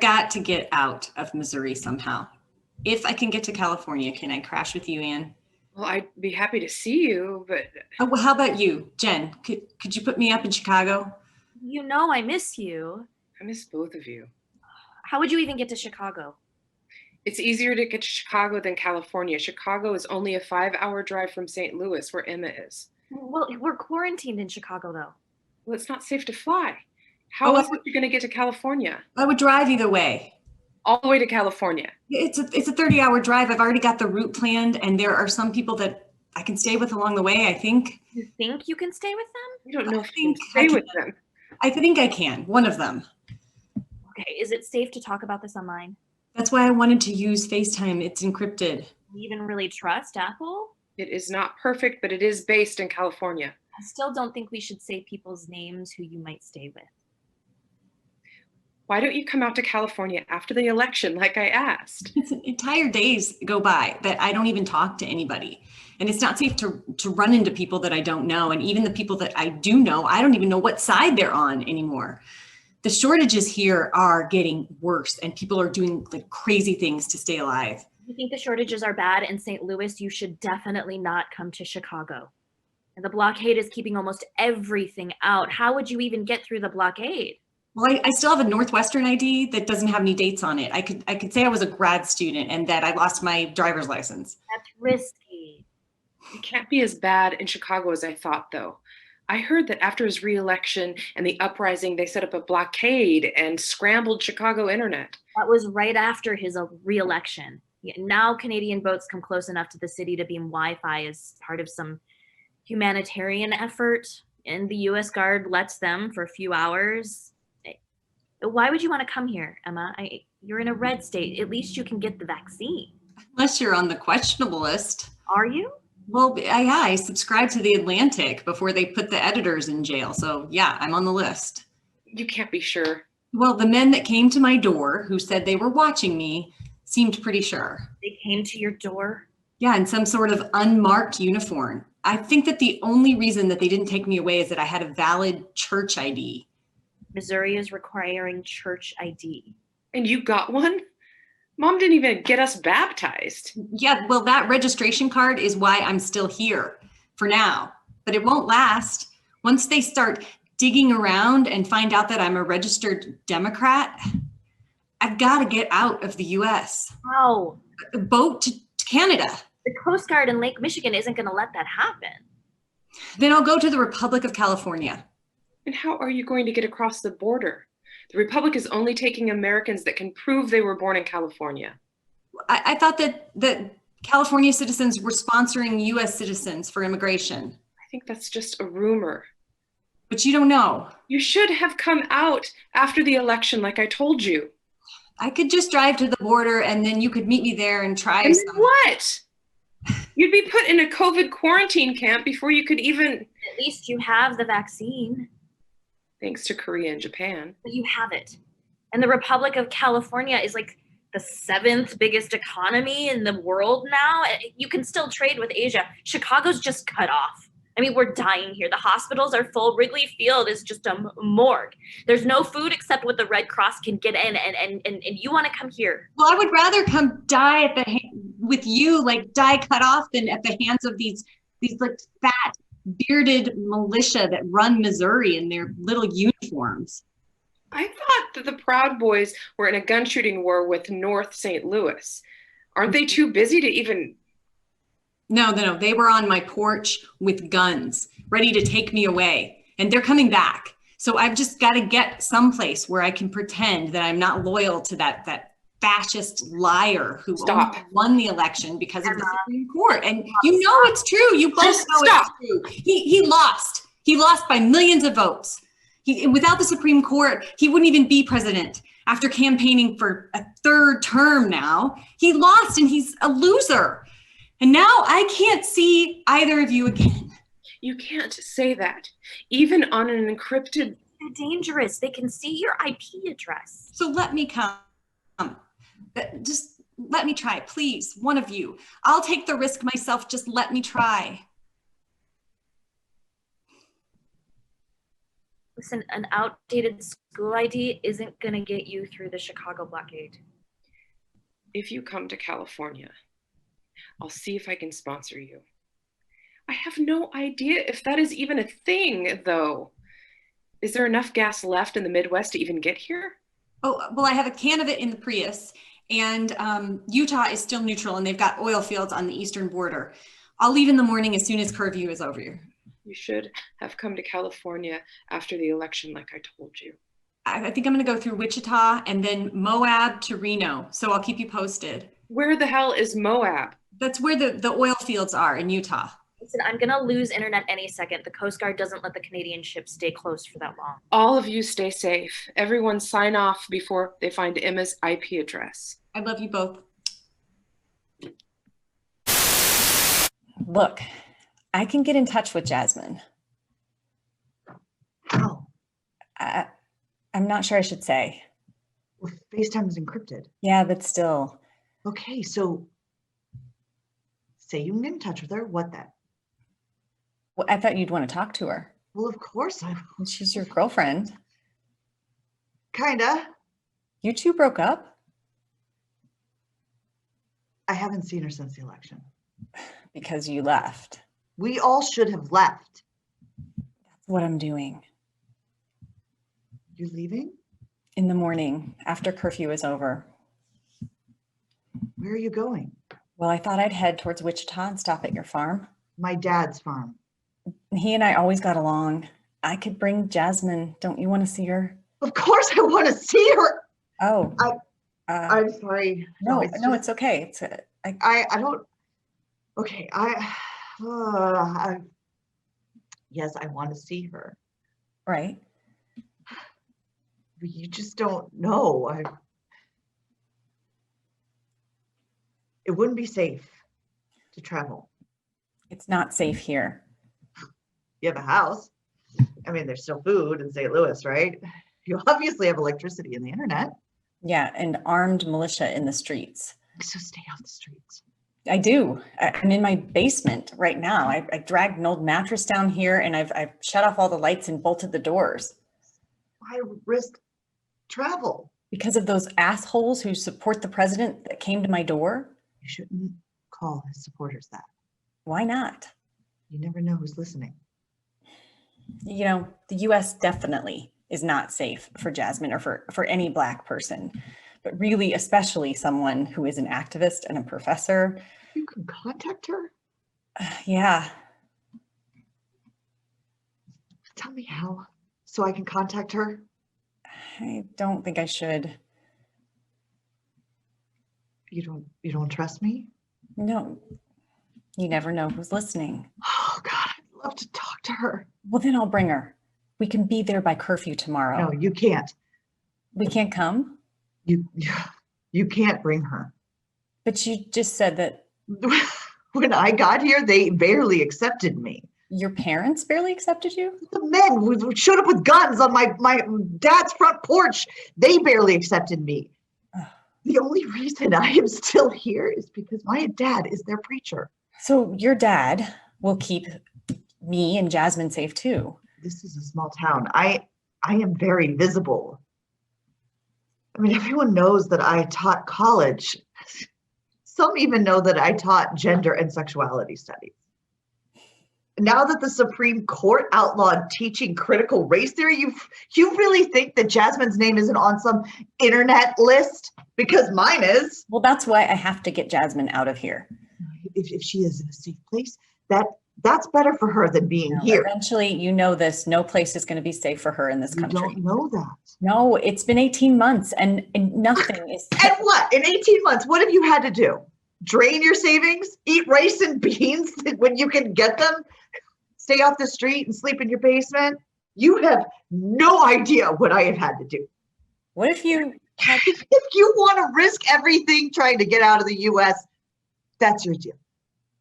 got to get out of Missouri somehow. If I can get to California, can I crash with you, Ann? Well, I'd be happy to see you, but... Oh, well, how about you, Jen? Could you put me up in Chicago? You know I miss you. I miss both of you. How would you even get to Chicago? It's easier to get to Chicago than California. Chicago is only a 5-hour drive from St. Louis, where Emma is. Well, we're quarantined in Chicago, though. Well, it's not safe to fly. How else are you going to get to California? I would drive either way. All the way to California? It's a 30-hour drive. I've already got the route planned, and there are some people that I can stay with along the way, I think. You think you can stay with them? You don't know if you can stay with them. I think I can, one of them. Okay, is it safe to talk about this online? That's why I wanted to use FaceTime. It's encrypted. You even really trust Apple? It is not perfect, but it is based in California. I still don't think we should say people's names who you might stay with. Why don't you come out to California after the election like I asked? Entire days go by that I don't even talk to anybody. And it's not safe to run into people that I don't know. And even the people that I do know, I don't even know what side they're on anymore. The shortages here are getting worse and people are doing like crazy things to stay alive. If you think the shortages are bad in St. Louis, you should definitely not come to Chicago. And the blockade is keeping almost everything out. How would you even get through the blockade? Well, I still have a Northwestern ID that doesn't have any dates on it. I could say I was a grad student and that I lost my driver's license. That's risky. It can't be as bad in Chicago as I thought, though. I heard that after his re-election and the uprising, they set up a blockade and scrambled Chicago internet. That was right after his re-election. Now Canadian boats come close enough to the city to beam Wi-Fi as part of some humanitarian effort, and the U.S. Guard lets them for a few hours. Why would you want to come here, Emma? You're in a red state. At least you can get the vaccine. Unless you're on the questionable list. Are you? Well, yeah, I subscribed to The Atlantic before they put the editors in jail. So yeah, I'm on the list. You can't be sure. Well, the men that came to my door who said they were watching me seemed pretty sure. They came to your door? Yeah, in some sort of unmarked uniform. I think that the only reason that they didn't take me away is that I had a valid church ID. Missouri is requiring church ID. And you got one? Mom didn't even get us baptized. Yeah, well, that registration card is why I'm still here for now, but it won't last. Once they start digging around and find out that I'm a registered Democrat, I've got to get out of the US. How? A boat to Canada. The Coast Guard in Lake Michigan isn't going to let that happen. Then I'll go to the Republic of California. And how are you going to get across the border? The Republic is only taking Americans that can prove they were born in California. I thought that California citizens were sponsoring US citizens for immigration. I think that's just a rumor. But you don't know. You should have come out after the election like I told you. I could just drive to the border and then you could meet me there and try And some. what? You'd be put in a COVID quarantine camp before you could even... At least you have the vaccine. Thanks to Korea and Japan. But you have it. And the Republic of California is like the 7th biggest economy in the world now. You can still trade with Asia. Chicago's just cut off. I mean, we're dying here. The hospitals are full. Wrigley Field is just a morgue. There's no food except what the Red Cross can get in, and you want to come here. Well, I would rather come die at with you, like die cut off, than at the hands of these like fat, bearded militia that run Missouri in their little uniforms. I thought that the Proud Boys were in a gun shooting war with North St. Louis. Aren't they too busy to even... No. They were on my porch with guns, ready to take me away. And they're coming back. So I've just got to get someplace where I can pretend that I'm not loyal to that fascist liar who only won the election because of the Supreme Court. And you know it's true. You both know it's true. He lost. He lost by millions of votes. Without the Supreme Court, he wouldn't even be president. After campaigning for a 3rd term now, he lost and he's a loser. And now I can't see either of you again. You can't say that, even on an encrypted... They're dangerous. They can see your IP address. So let me come. Just let me try, please, one of you. I'll take the risk myself. Just let me try. Listen, an outdated school ID isn't going to get you through the Chicago blockade. If you come to California, I'll see if I can sponsor you. I have no idea if that is even a thing, though. Is there enough gas left in the Midwest to even get here? Oh, well, I have a can of it in the Prius, and Utah is still neutral, and they've got oil fields on the eastern border. I'll leave in the morning as soon as curfew is over. You should have come to California after the election, like I told you. I think I'm going to go through Wichita and then Moab to Reno, so I'll keep you posted. Where the hell is Moab? That's where the oil fields are in Utah. Listen, I'm going to lose internet any second. The Coast Guard doesn't let the Canadian ships stay closed for that long. All of you stay safe. Everyone sign off before they find Emma's IP address. I love you both. Look, I can get in touch with Jasmine. How? I'm not sure I should say. Well, FaceTime is encrypted. Yeah, but still. Okay, so say you can get in touch with her. What then? Well, I thought you'd want to talk to her. Well, of course I She's your girlfriend. kinda. You two broke up? I haven't seen her since the election. Because you left. We all should have left. That's what I'm doing. You leaving? In the morning, after curfew is over. Where are you going? Well, I thought I'd head towards Wichita and stop at your farm. My dad's farm. He and I always got along. I could bring Jasmine. Don't you want to see her? Of course I want to see her. Oh. I'm sorry. No, it's no, just- it's okay. I don't. Okay, yes, I want to see her. Right. But you just don't know. It wouldn't be safe to travel. It's not safe here. You have a house. I mean, there's still food in St. Louis, right? You obviously have electricity and the internet. Yeah, and armed militia in the streets. So stay off the streets. I do. I'm in my basement right now. I dragged an old mattress down here and I've shut off all the lights and bolted the doors. Why risk travel? Because of those assholes who support the president that came to my door? You shouldn't call his supporters that. Why not? You never know who's listening. You know, the US definitely is not safe for Jasmine or for any Black person, but really especially someone who is an activist and a professor. You can contact her? Yeah. Tell me how, so I can contact her. I don't think I should. You don't trust me? No, you never know who's listening. Oh God, I'd love to talk to her. Well, then I'll bring her. We can be there by curfew tomorrow. No, you can't. We can't come? You can't bring her. But you just said that When I got here, they barely accepted me. your parents barely accepted you? The men who showed up with guns on my dad's front porch, they barely accepted me. The only reason I am still here is because my dad is their preacher. So your dad will keep me and Jasmine safe too. This is a small town. I am very visible. I mean, everyone knows that I taught college. Some even know that I taught gender and sexuality studies. Now that the Supreme Court outlawed teaching critical race theory, you really think that Jasmine's name isn't on some internet list? Because mine is. Well, that's why I have to get Jasmine out of here. If she is in a safe place, that's better for her than being No, here. eventually, you know this. No place is going to be safe for her in this You country. don't know that. No, it's been 18 months and nothing is. And what? In 18 months, what have you had to do? Drain your savings? Eat rice and beans when you can get them? Stay off the street and sleep in your basement? You have no idea what I have had to do. What if you had, If you want to risk everything trying to get out of the US, that's your deal.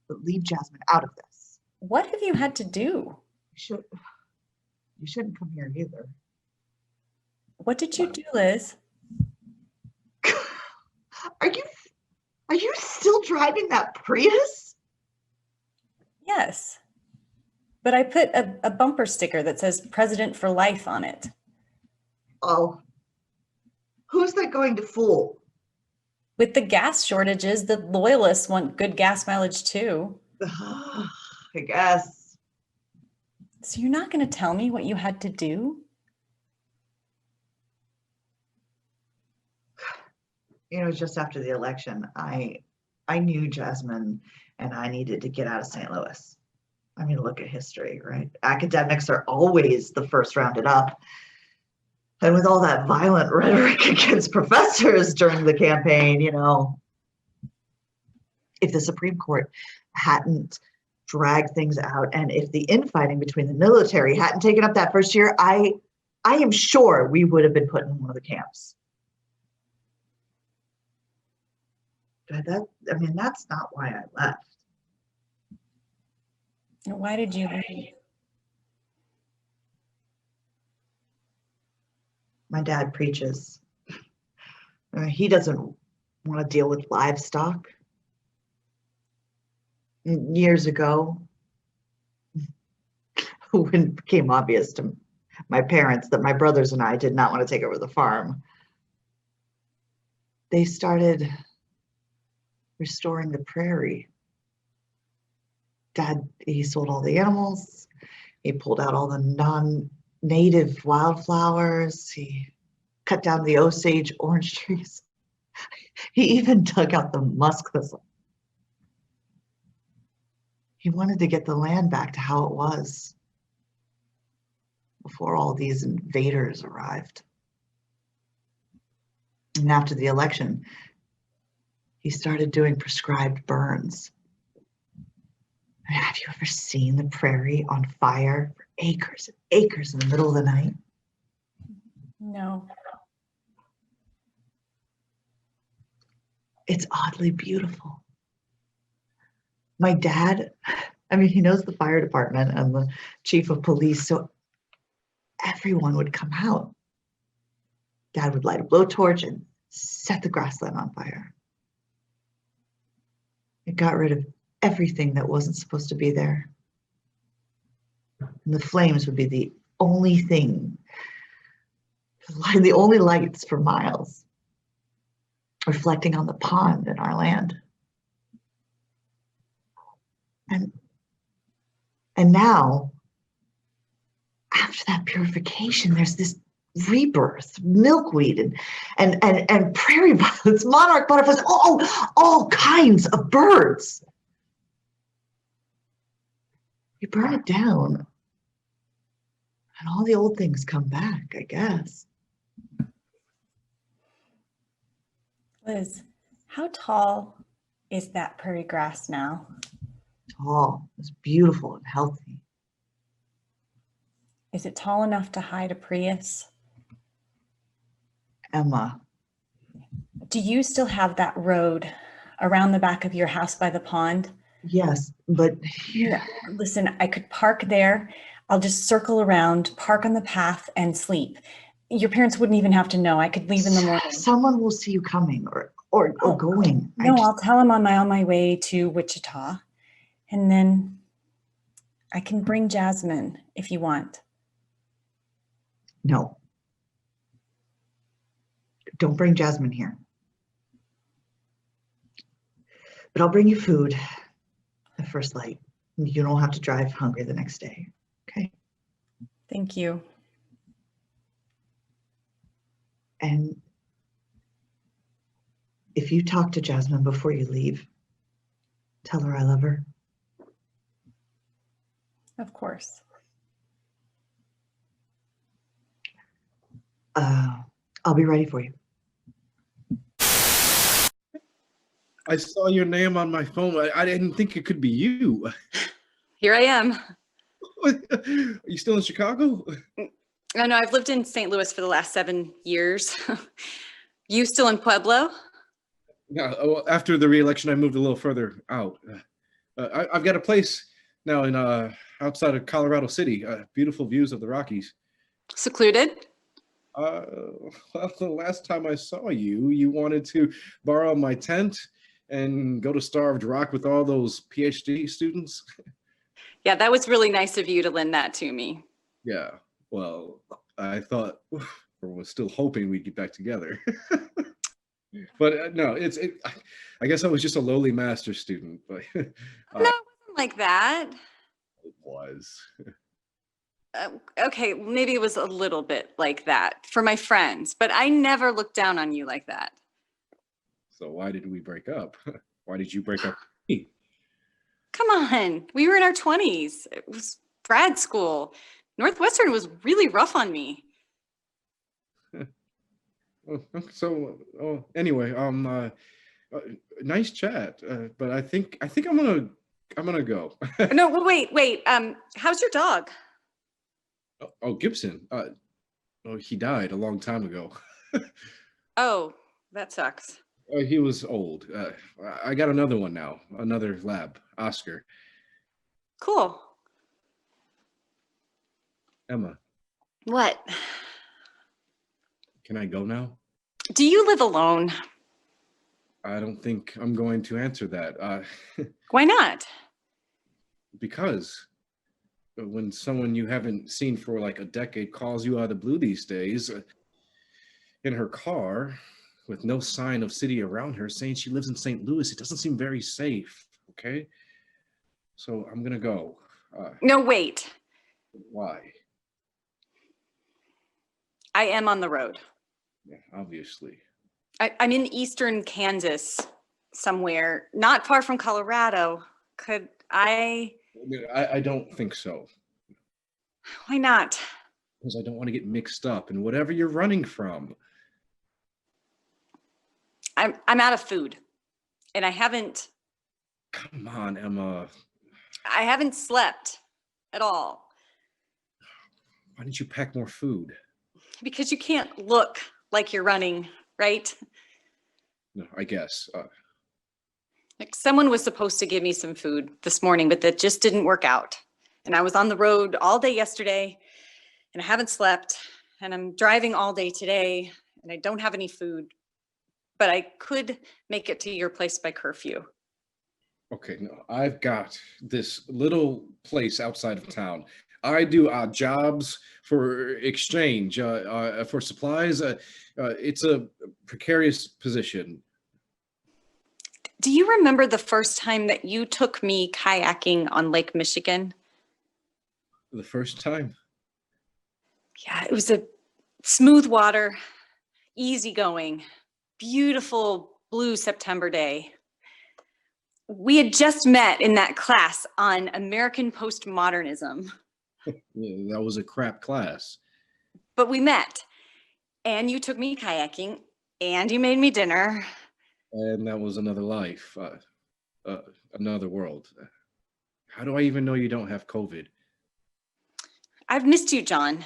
But leave Jasmine out of this. what have you had to do? You shouldn't come here either. What did you do, Liz? Are you still driving that Prius? Yes. But I put a bumper sticker that says President for Life on it. Oh, who's that going to fool? With the gas shortages, the loyalists want good gas mileage too. I guess. So you're not going to tell me what you had to do? You know, just after the election, I knew Jasmine and I needed to get out of St. Louis. I mean, look at history, right? Academics are always the first rounded up. And with all that violent rhetoric against professors during the campaign, you know, if the Supreme Court hadn't dragged things out and if the infighting between the military hadn't taken up that first year, I am sure we would have been put in one of the camps. But that's not why I left. Why did you leave? My dad preaches. He doesn't want to deal with livestock. Years ago, when it became obvious to my parents that my brothers and I did not want to take over the farm, they started restoring the prairie. Dad, he sold all the animals. He pulled out all the non-native wildflowers. He cut down the Osage orange trees. He even dug out the musk thistle. He wanted to get the land back to how it was before all these invaders arrived. And after the election, he started doing prescribed burns. Have you ever seen the prairie on fire for acres and acres in the middle of the night? No. It's oddly beautiful. My dad, he knows the fire department and the chief of police, so everyone would come out. Dad would light a blowtorch and set the grassland on fire. It got rid of everything that wasn't supposed to be there. And the flames would be the only thing, the only lights for miles, reflecting on the pond in our land. And now, after that purification, there's this rebirth, milkweed and prairie violets, monarch butterflies, all kinds of birds. You burn it down, and all the old things come back, I guess. Liz, how tall is that prairie grass now? Tall, it's beautiful and healthy. Is it tall enough to hide a Prius? Emma. Do you still have that road around the back of your house by the pond? Yes, but Yeah. Listen, I could park there. I'll just circle around, park on the path, and sleep. Your parents wouldn't even have to know. I could leave in the morning. someone will see you coming or going. No, I'll tell them I'm on my way to Wichita, and then I can bring Jasmine if you want. No. Don't bring Jasmine here. But I'll bring you food at first light. You don't have to drive hungry the next day, okay? Thank you. And if you talk to Jasmine before you leave, tell her I love her. Of course. I'll be ready for you. I saw your name on my phone. I didn't think it could be you. Here I am. Are you still in Chicago? Oh, no, I've lived in St. Louis for the last 7 years. You still in Pueblo? Yeah. Well, after the re-election, I moved a little further out. I've got a place now in outside of Colorado City. Beautiful views of the Rockies. Secluded? Well, the last time I saw you, you wanted to borrow my tent and go to Starved Rock with all those PhD students. Yeah, that was really nice of you to lend that to me. Yeah, well, I thought, or was still hoping we'd get back together. But no, I guess I was just a lowly master student, but No, it wasn't like that. it was. Okay, maybe it was a little bit like that for my friends, but I never looked down on you like that. So why did we break up? Why did you break up with me? Come on, we were in our 20s. It was grad school. Northwestern was really rough on me. Anyway, nice chat. But I think I'm gonna go. No, wait. How's your dog? Oh, Gibson. He died a long time ago. Oh, that sucks. He was old. I got another one now. Another lab, Oscar. Cool. Emma, What? can I go now? Do you live alone? I don't think I'm going to answer that. Why not? Because when someone you haven't seen for like a decade calls you out of the blue these days, in her car, with no sign of city around her, saying she lives in St. Louis, it doesn't seem very safe, okay? So I'm gonna go. No, wait. Why? I am on the road. Yeah, obviously. I'm in eastern Kansas somewhere, not far from Colorado. Could I? I don't think so. Why not? Because I don't want to get mixed up in whatever you're running from. I'm out of food, and I haven't Come on, Emma. slept at all Why didn't you pack more food? because you can't look like you're running, right? No, I guess. Like someone was supposed to give me some food this morning, but that just didn't work out. And I was on the road all day yesterday, and I haven't slept, and I'm driving all day today, and I don't have any food, but I could make it to your place by curfew. Okay, no, I've got this little place outside of town. I do jobs for exchange, for supplies. It's a precarious position. Do you remember the first time that you took me kayaking on Lake Michigan? The first time? Yeah, it was a smooth water, easygoing, beautiful blue September day. We had just met in that class on American postmodernism, Yeah, that was a crap class. but we met and you took me kayaking and you made me dinner. And that was another life, another world. How do I even know you don't have COVID? I've missed you, John.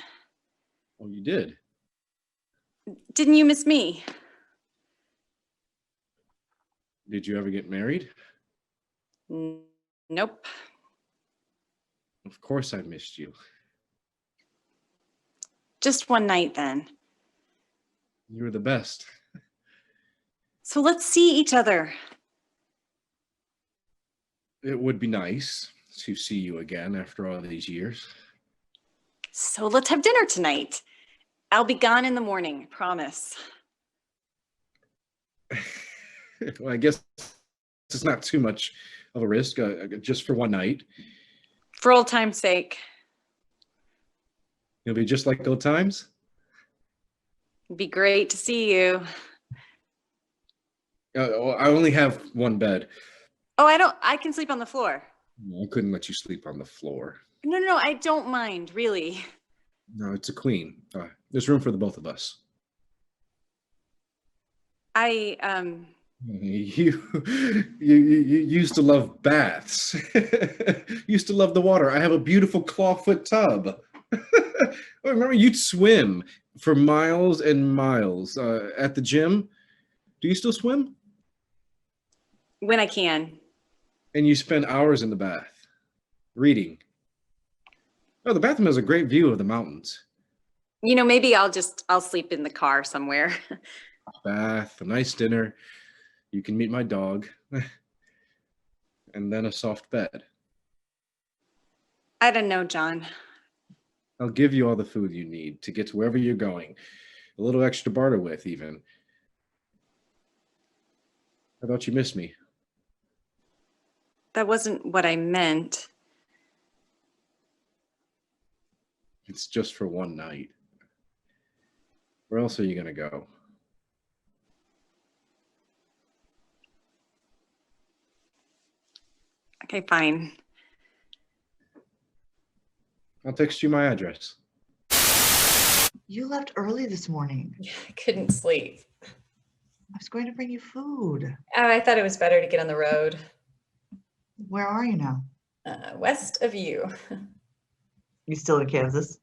Oh, you did? Didn't you miss me? Did you ever get married? Nope. Of course I missed you. Just one night then. You were the best. So let's see each other. It would be nice to see you again after all these years. So let's have dinner tonight. I'll be gone in the morning, promise. Well, I guess it's not too much of a risk, just for one night. For old time's sake. It'll be just like old times. It'd be great to see you. I only have one bed. Oh, I can sleep on the floor. I couldn't let you sleep on the floor. No, I don't mind, really. No, it's a queen. There's room for the both of us. You used to love baths. You used to love the water. I have a beautiful clawfoot tub. I remember you'd swim for miles and miles at the gym. Do you still swim? When I can. And you spend hours in the bath reading. Oh, the bathroom has a great view of the mountains. You know, maybe I'll sleep in the car somewhere. Bath, a nice dinner. You can meet my dog. And then a soft bed. I don't know, John. I'll give you all the food you need to get to wherever you're going. A little extra barter with, even. I thought you missed me. That wasn't what I meant. It's just for one night. Where else are you going to go? Okay, fine. I'll text you my address. You left early this morning. I couldn't sleep. I was going to bring you food. I thought it was better to get on the road. Where are you now? West of you. You still in Kansas?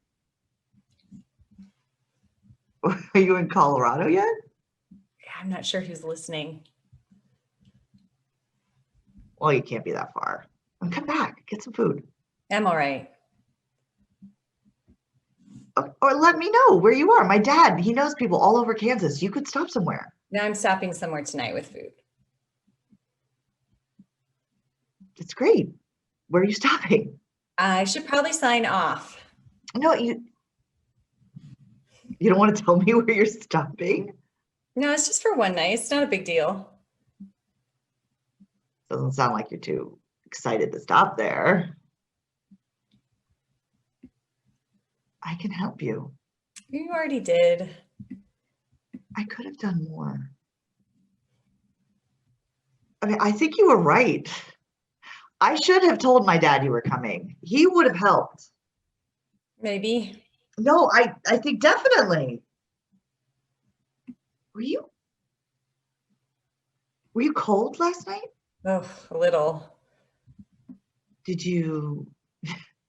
Are you in Colorado yet? I'm not sure who's listening. Well, you can't be that far. Come back, get some food. I'm all right. Or let me know where you are. My dad, he knows people all over Kansas. You could stop somewhere. Now I'm stopping somewhere tonight with food. It's great. Where are you stopping? I should probably sign off. No, you don't want to tell me where you're stopping? No, it's just for one night. It's not a big deal. Doesn't sound like you're too excited to stop there. I can help you. You already did. I could have done more. I mean, I think you were right. I should have told my dad you were coming. He would have helped. Maybe. No, I think definitely. Were you cold last night? Oh, a little. Did you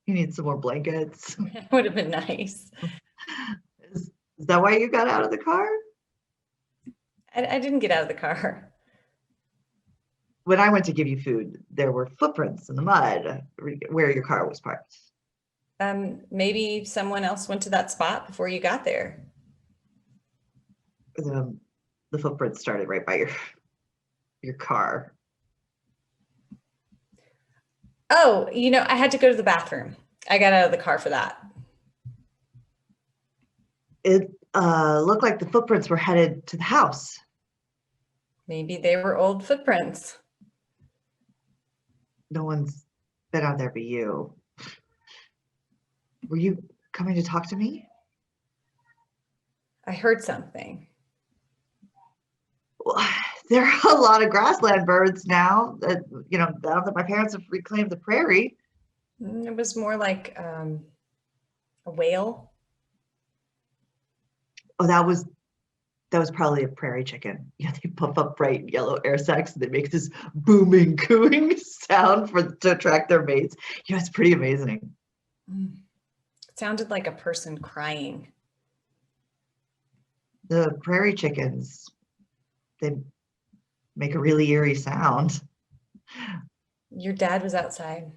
need some more blankets? Would have been nice. Is that why you got out of the car? I didn't get out of the car. When I went to give you food, there were footprints in the mud where your car was parked. Maybe someone else went to that spot before you got there. The footprints started right by your car. Oh, I had to go to the bathroom. I got out of the car for that. It looked like the footprints were headed to the house. Maybe they were old footprints. No one's been out there but you. Were you coming to talk to me? I heard something. Well, there are a lot of grassland birds now that, now that my parents have reclaimed the prairie. It was more like a whale. Oh, that was probably a prairie chicken. Yeah, they puff up bright yellow air sacs and they make this booming, cooing sound to attract their mates. It's pretty amazing. It sounded like a person crying. The prairie chickens, they make a really eerie sound. Your dad was outside.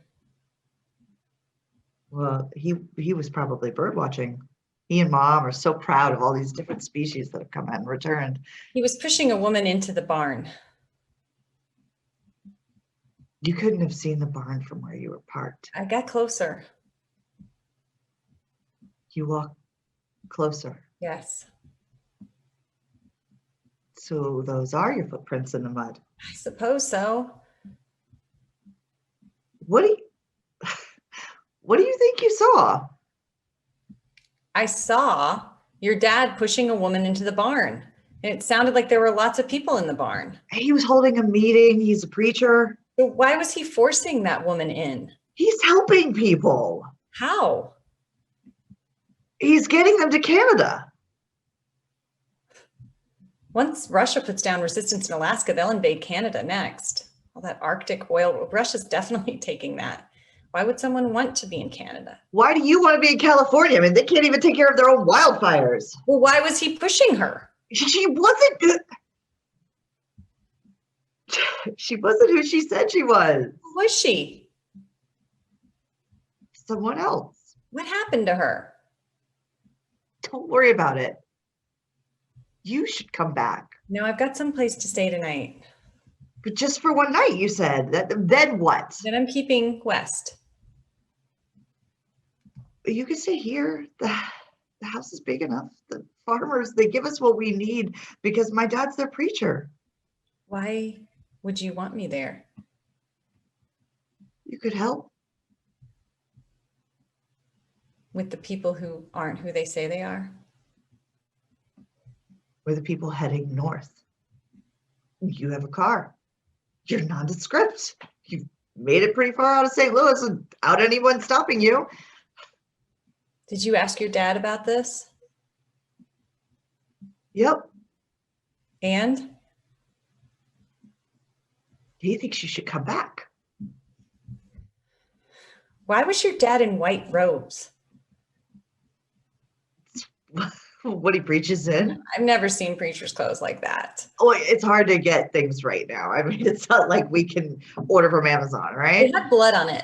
Well, he was probably bird watching. He and Mom are so proud of all these different species that have come out and returned. He was pushing a woman into the barn. You couldn't have seen the barn from where you were parked. I got closer. You walked closer. Yes. So those are your footprints in the mud. I suppose so. What do you think you saw? I saw your dad pushing a woman into the barn. And it sounded like there were lots of people in the barn. He was holding a meeting. He's a preacher. So why was he forcing that woman in? He's helping people. How? He's getting them to Canada. Once Russia puts down resistance in Alaska, they'll invade Canada next. All that Arctic oil, Russia's definitely taking that. Why would someone want to be in Canada? Why do you want to be in California? I mean, they can't even take care of their own wildfires. Well, why was he pushing her? She wasn't who she said she was. Who was she? Someone else. What happened to her? Don't worry about it. You should come back. No, I've got some place to stay tonight. But just for one night, you said. Then what? Then I'm keeping West. You can stay here. The house is big enough. The farmers, they give us what we need because my dad's their preacher. Why would you want me there? You could help. With the people who aren't who they say they are? We're the people heading north. You have a car. You're nondescript. You've made it pretty far out of St. Louis without anyone stopping you. Did you ask your dad about this? Yep. And? He thinks you should come back. Why was your dad in white robes? What he preaches in. I've never seen preacher's clothes like that. Oh, it's hard to get things right now. I mean, it's not like we can order from Amazon, right? It had blood on it.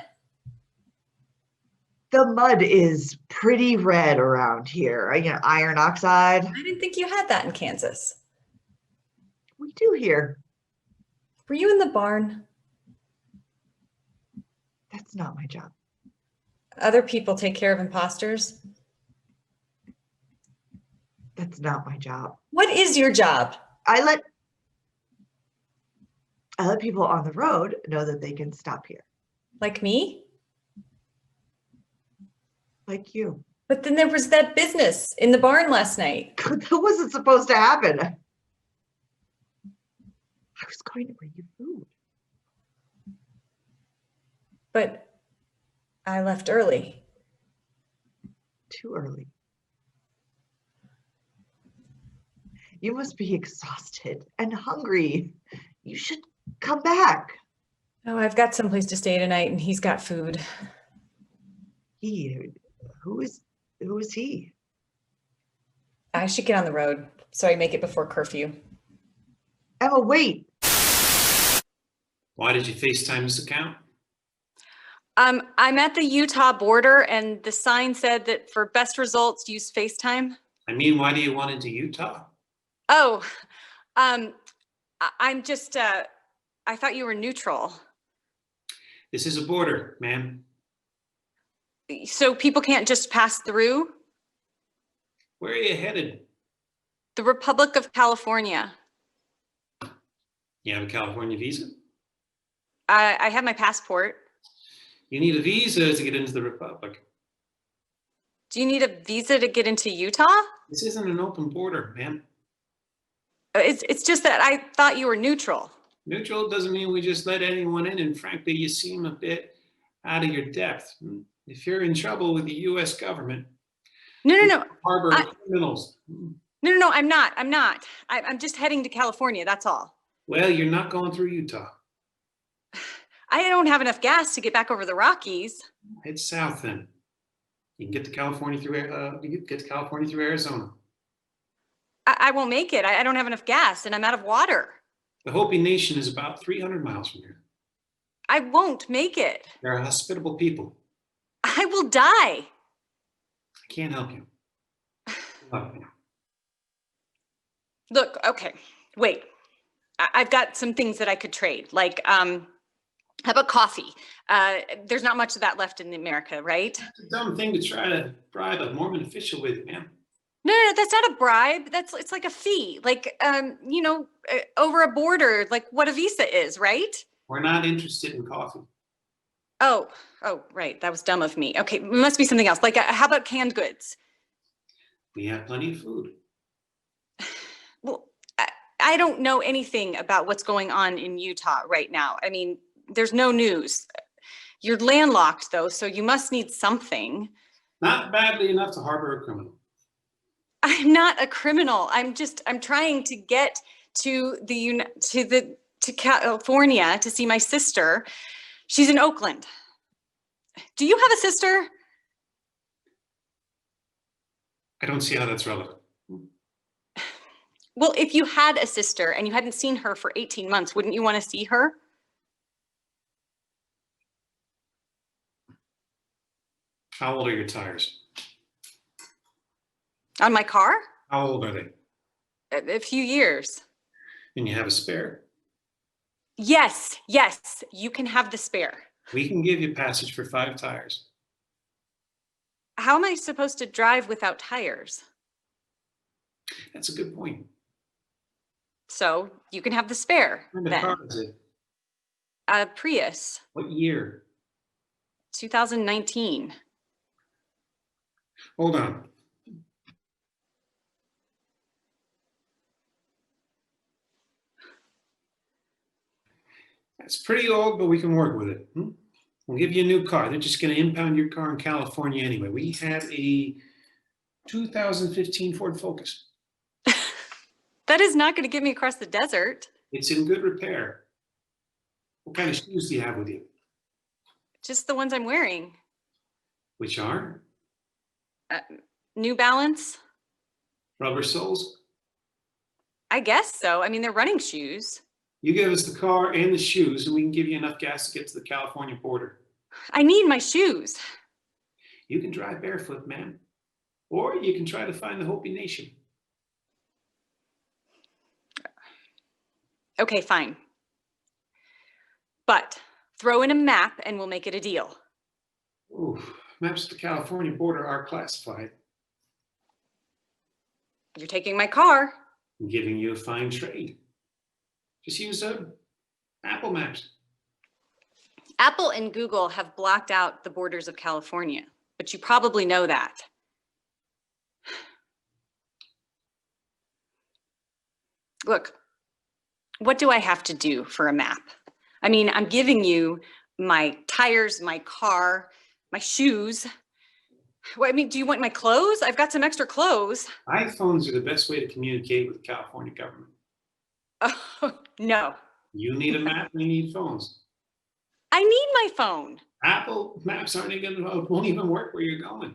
The mud is pretty red around here. You know, iron oxide. I didn't think you had that in Kansas. We do here. Were you in the barn? That's not my job. Other people take care of imposters. That's not my job. What is your job? I let people on the road know that they can stop here, Like me? like you. But then there was that business in the barn last night. That wasn't supposed to happen. I was going to bring you food. But I left early. Too early. You must be exhausted and hungry. You should come back. Oh, I've got someplace to stay tonight and he's got food. Who is he? I should get on the road so I make it before curfew. Emma, wait. Why did you FaceTime this account? I'm at the Utah border and the sign said that for best results, use FaceTime. I mean, why do you want into Utah? Oh, I'm just, I thought you were neutral. This is a border, ma'am. So people can't just pass through? Where are you headed? The Republic of California. You have a California visa? I have my passport. You need a visa to get into the Republic. Do you need a visa to get into Utah? This isn't an open border, ma'am. It's just that I thought you were neutral. Neutral doesn't mean we just let anyone in, and frankly, you seem a bit out of your depth. If you're in trouble with the U.S. government, No. harbor criminals. No, I'm not. I'm just heading to California, that's all. Well, you're not going through Utah. I don't have enough gas to get back over the Rockies. Head south then. You can get to California through Arizona. I won't make it. I don't have enough gas and I'm out of water. The Hopi Nation is about 300 miles from here. I won't make it. They're hospitable people. I will die. I can't help you. Love you. Look, okay, wait. I've got some things that I could trade. Like, how about coffee? There's not much of that left in America, right? It's a dumb thing to try to bribe a Mormon official with, ma'am. No, that's not a bribe. It's like a fee, like, over a border, like what a visa is, right? We're not interested in coffee. Oh, right. That was dumb of me. Okay, it must be something else. Like, how about canned goods? We have plenty of food. Well, I don't know anything about what's going on in Utah right now. I mean, there's no news. You're landlocked though, so you must need something. Not badly enough to harbor a criminal. I'm not a criminal. I'm trying to get to California to see my sister. She's in Oakland. Do you have a sister? I don't see how that's relevant. Well, if you had a sister and you hadn't seen her for 18 months, wouldn't you want to see her? How old are your tires? On my car? How old are they? A few years. And you have a spare? Yes, you can have the spare. We can give you passage for 5 tires. How am I supposed to drive without tires? That's a good point. So you can have the spare What kind of then. car is it? A Prius, What year? 2019. Hold on. That's pretty old, but we can work with it. We'll give you a new car. They're just going to impound your car in California anyway. We have a 2015 Ford Focus. That is not going to get me across the desert. It's in good repair. What kind of shoes do you have with you? Just the ones I'm wearing. Which are? New Balance? Rubber soles? I guess so. I mean, they're running shoes. You give us the car and the shoes, and we can give you enough gas to get to the California border. I need my shoes. You can drive barefoot, ma'am. Or you can try to find the Hopi Nation. Okay, fine. But throw in a map and we'll make it a deal. Ooh, maps to the California border are classified. You're taking my car. I'm giving you a fine trade. Just use Apple Maps. Apple and Google have blocked out the borders of California, but you probably know that. Look, what do I have to do for a map? I mean, I'm giving you my tires, my car, my shoes. Well, I mean, do you want my clothes? I've got some extra clothes. iPhones are the best way to communicate with the California government. Oh, no. You need a map, we need phones. I need my phone. Apple Maps won't even work where you're going.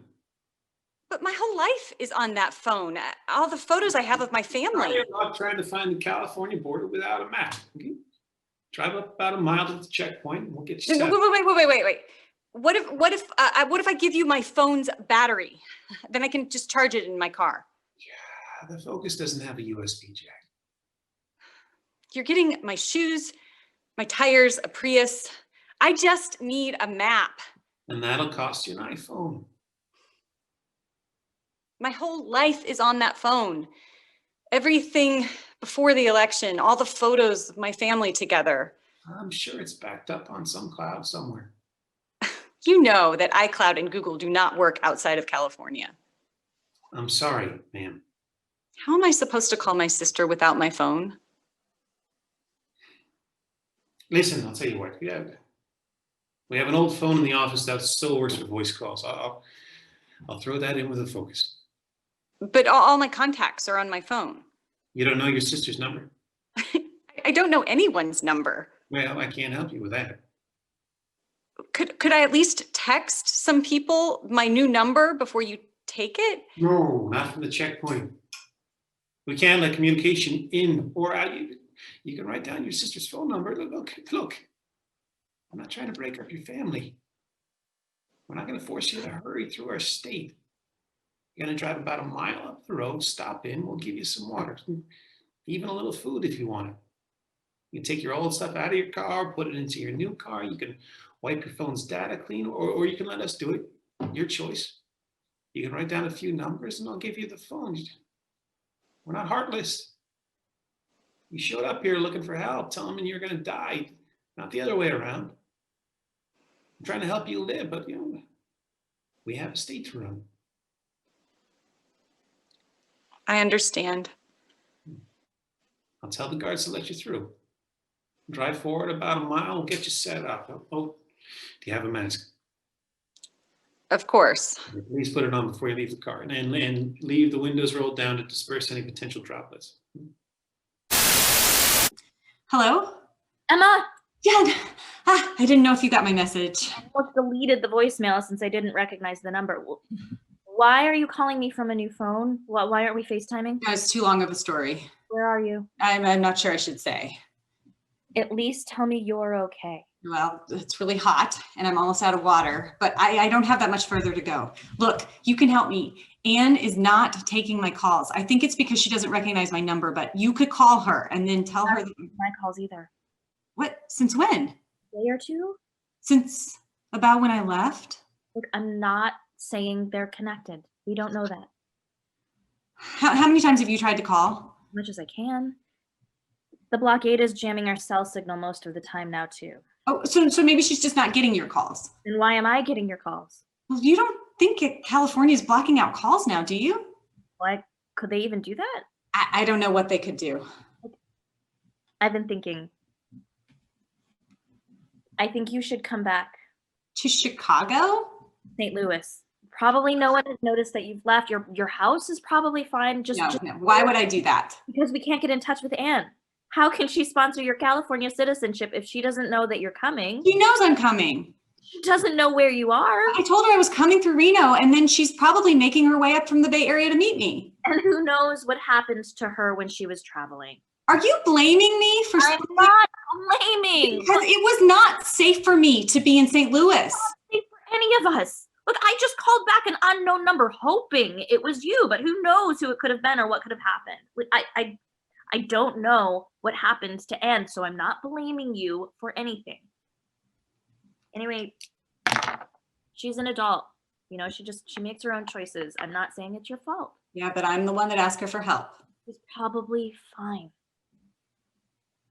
But my whole life is on that phone. All the photos I have of my family. You're not trying to find the California border without a map. Okay? Drive up about a mile to the checkpoint, and we'll get you set. Wait. What if I give you my phone's battery? Then I can just charge it in my car. Yeah, the Focus doesn't have a USB jack. You're getting my shoes, my tires, a Prius. I just need a map. And that'll cost you an iPhone. My whole life is on that phone. Everything before the election, all the photos of my family together. I'm sure it's backed up on some cloud somewhere. You know that iCloud and Google do not work outside of California. I'm sorry, ma'am. How am I supposed to call my sister without my phone? Listen, I'll tell you what. We have an old phone in the office that still works for voice calls. I'll throw that in with a Focus. But all my contacts are on my phone. You don't know your sister's number? I don't know anyone's number. Well, I can't help you with that. Could I at least text some people my new number before you take it? No, not from the checkpoint. We can't let communication in or out. You can write down your sister's phone number. Look. I'm not trying to break up your family. We're not going to force you to hurry through our state. You're going to drive about a mile up the road, stop in, we'll give you some water, even a little food if you want it. You can take your old stuff out of your car, put it into your new car. You can wipe your phone's data clean, or you can let us do it. Your choice. You can write down a few numbers and I'll give you the phone. We're not heartless. You showed up here looking for help, telling me you're going to die, not the other way around. I'm trying to help you live, but we have a state to run. I understand. I'll tell the guards to let you through. Drive forward about a mile, we'll get you set up. Oh, do you have a mask? Of course. Please put it on before you leave the car, and leave the windows rolled down to disperse any potential droplets. Hello? Emma, Jen! I didn't know if you got my message. I almost deleted the voicemail since I didn't recognize the number. Why are you calling me from a new phone? Why aren't we FaceTiming? It's too long of a story. Where are you? I'm not sure I should say. At least tell me you're okay. Well, it's really hot and I'm almost out of water, but I don't have that much further to go. Look, you can help me. Anne is not taking my calls. I think it's because she doesn't recognize my number, but you could call her and then tell her. My calls either. What? Since when? A day or two? Since about when I left? Look, I'm not saying they're connected. We don't know that. How many times have you tried to call? As much as I can. The blockade is jamming our cell signal most of the time now too. Oh, so maybe she's just not getting your calls. Then why am I getting your calls? Well, you don't think California is blocking out calls now, do you? Why could they even do that? I don't know what they could do. I've been thinking. I think you should come back. To Chicago? St. Louis. Probably no one has noticed that you've left. Your house is probably fine. No. Why would I do that? Because we can't get in touch with Anne. How can she sponsor your California citizenship if she doesn't know that you're coming? She knows I'm coming. She doesn't know where you are. I told her I was coming through Reno, and then she's probably making her way up from the Bay Area to meet me. And who knows what happens to her when she was traveling. Are you blaming me for I'm not blaming. Because it was not safe for me to be in St. Louis. Not safe for any of us. Look, I just called back an unknown number hoping it was you, but who knows who it could have been or what could have happened. I don't know what happened to Anne, so I'm not blaming you for anything. Anyway, she's an adult. You know, she makes her own choices. I'm not saying it's your fault. Yeah, but I'm the one that asked her for help. She's probably fine.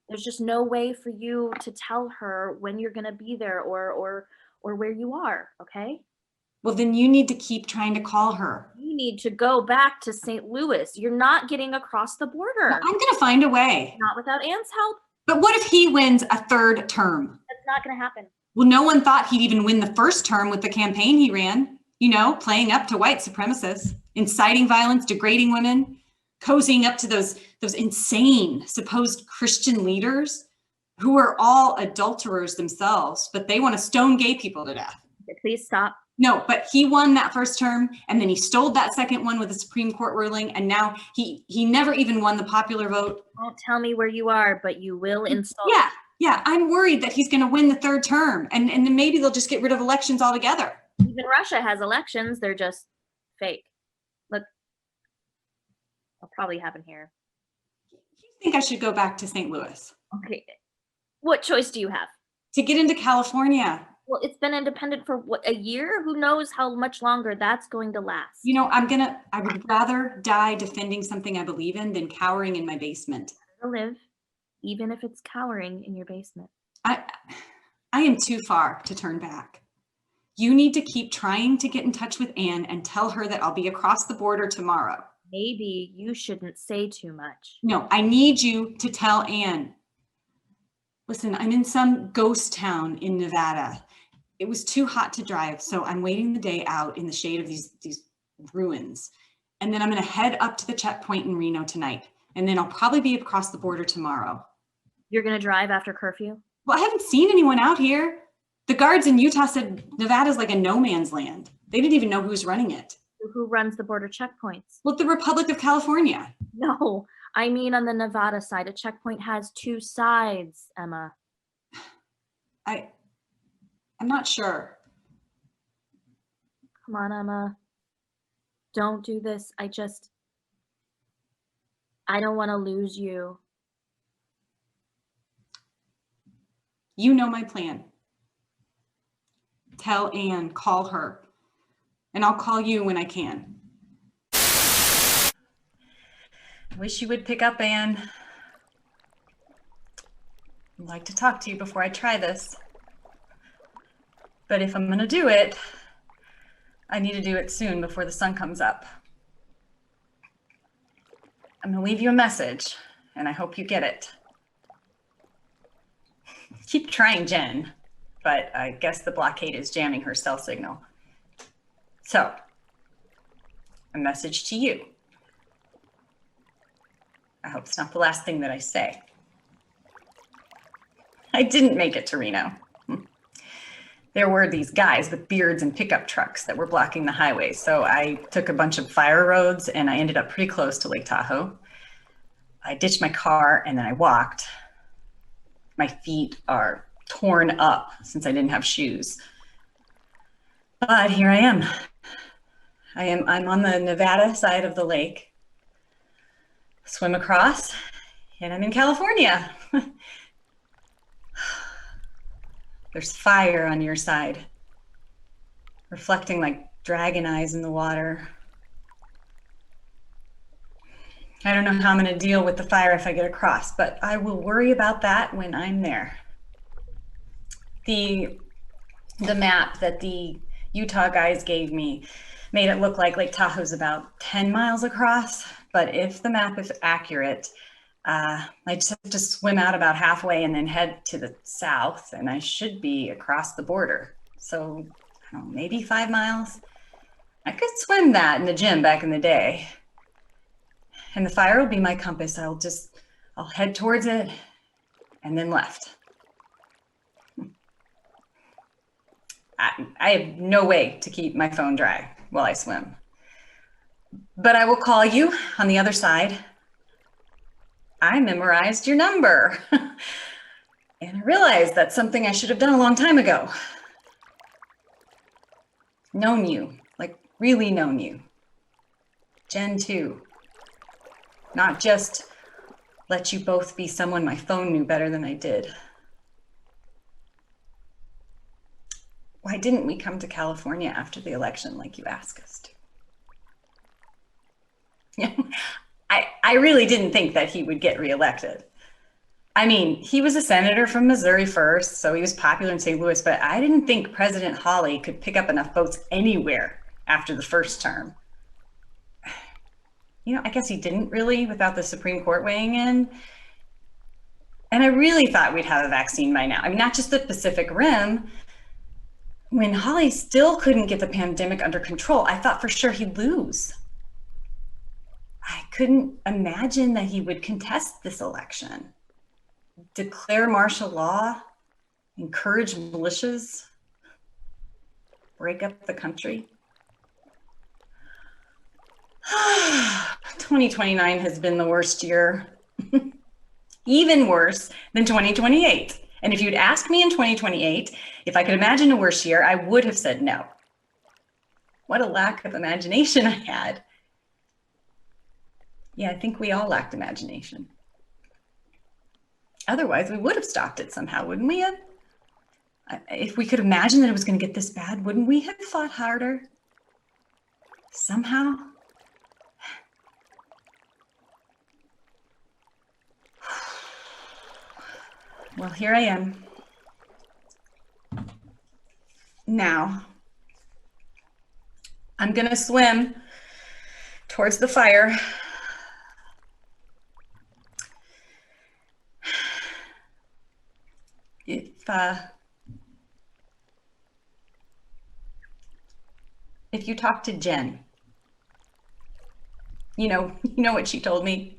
There's just no way for you to tell her when you're gonna be there or where you are, okay? Well, then you need to keep trying to call her. You need to go back to St. Louis. You're not getting across the border. Well, I'm going to find a way. Not without Anne's help. But what if he wins a third term? That's not going to happen. Well, no one thought he'd even win the first term with the campaign he ran. You know, playing up to white supremacists, inciting violence, degrading women, cozying up to those insane supposed Christian leaders who are all adulterers themselves, but they want to stone gay people to death. Okay, please stop. No, but he won that first term, and then he stole that second one with a Supreme Court ruling, and now he never even won the popular vote. Don't tell me where you are, but you will insult. Yeah, I'm worried that he's going to win the third term, and then maybe they'll just get rid of elections altogether. Even Russia has elections. They're just fake. Look, it'll probably happen here. You think I should go back to St. Louis? Okay. What choice do you have? To get into California. Well, it's been independent for what, a year? Who knows how much longer that's going to last? You know, I would rather die defending something I believe in than cowering in my basement. To live, even if it's cowering in your basement. I am too far to turn back. You need to keep trying to get in touch with Anne and tell her that I'll be across the border tomorrow. Maybe you shouldn't say too much. No, I need you to tell Anne. Listen, I'm in some ghost town in Nevada. It was too hot to drive, so I'm waiting the day out in the shade of these ruins. And then I'm going to head up to the checkpoint in Reno tonight. And then I'll probably be across the border tomorrow. You're going to drive after curfew? Well, I haven't seen anyone out here. The guards in Utah said Nevada's like a no man's land. They didn't even know who's running it. Who runs the border checkpoints? Well, the Republic of California. No, I mean on the Nevada side. A checkpoint has two sides, Emma. I'm not sure. Come on, Emma. Don't do this. I don't want to lose you. You know my plan. Tell Anne, call her, and I'll call you when I can. I wish you would pick up, Anne. I'd like to talk to you before I try this. But if I'm gonna do it, I need to do it soon before the sun comes up. I'm gonna leave you a message, and I hope you get it. Keep trying, Jenn, but I guess the blockade is jamming her cell signal. So, a message to you. I hope it's not the last thing that I say. I didn't make it to Reno. There were these guys with beards and pickup trucks that were blocking the highway. So I took a bunch of fire roads and I ended up pretty close to Lake Tahoe. I ditched my car and then I walked. My feet are torn up since I didn't have shoes. But here I am. I'm on the Nevada side of the lake. Swim across and I'm in California. There's fire on your side, reflecting like dragon eyes in the water. I don't know how I'm going to deal with the fire if I get across, but I will worry about that when I'm there. The map that the Utah guys gave me made it look like Lake Tahoe's about 10 miles across, but if the map is accurate, I just have to swim out about halfway and then head to the south, and I should be across the border. So, I don't know, maybe 5 miles. I could swim that in the gym back in the day. And the fire will be my compass. I'll head towards it and then left. I have no way to keep my phone dry while I swim. But I will call you on the other side. I memorized your number. And I realized that's something I should have done a long time ago. Known you, like really known you. Jenn too. Not just let you both be someone my phone knew better than I did. Why didn't we come to California after the election like you asked us to? I really didn't think that he would get reelected. I mean, he was a senator from Missouri first, so he was popular in St. Louis, but I didn't think President Hawley could pick up enough votes anywhere after the first term. You know, I guess he didn't really without the Supreme Court weighing in. And I really thought we'd have a vaccine by now. I mean, not just the Pacific Rim. When Hawley still couldn't get the pandemic under control, I thought for sure he'd lose. I couldn't imagine that he would contest this election, declare martial law, encourage militias, break up the country. 2029 has been the worst year, even worse than 2028. And if you'd asked me in 2028 if I could imagine a worse year, I would have said no. What a lack of imagination I had. Yeah, I think we all lacked imagination. Otherwise, we would have stopped it somehow, wouldn't we have? If we could imagine that it was going to get this bad, wouldn't we have fought harder? Somehow? Well, here I am. Now, I'm going to swim towards the fire. If you talk to Jenn, you know what she told me?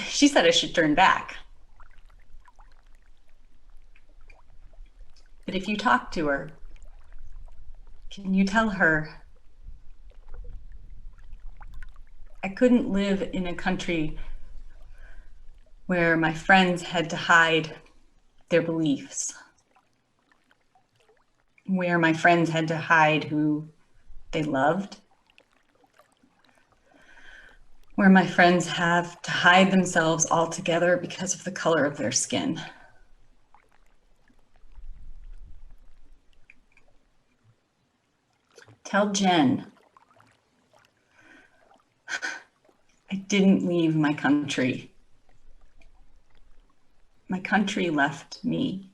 She said I should turn back. But if you talk to her, can you tell her I couldn't live in a country where my friends had to hide their beliefs, where my friends had to hide who they loved, where my friends have to hide themselves altogether because of the color of their skin. Tell Jenn I didn't leave my country. My country left me.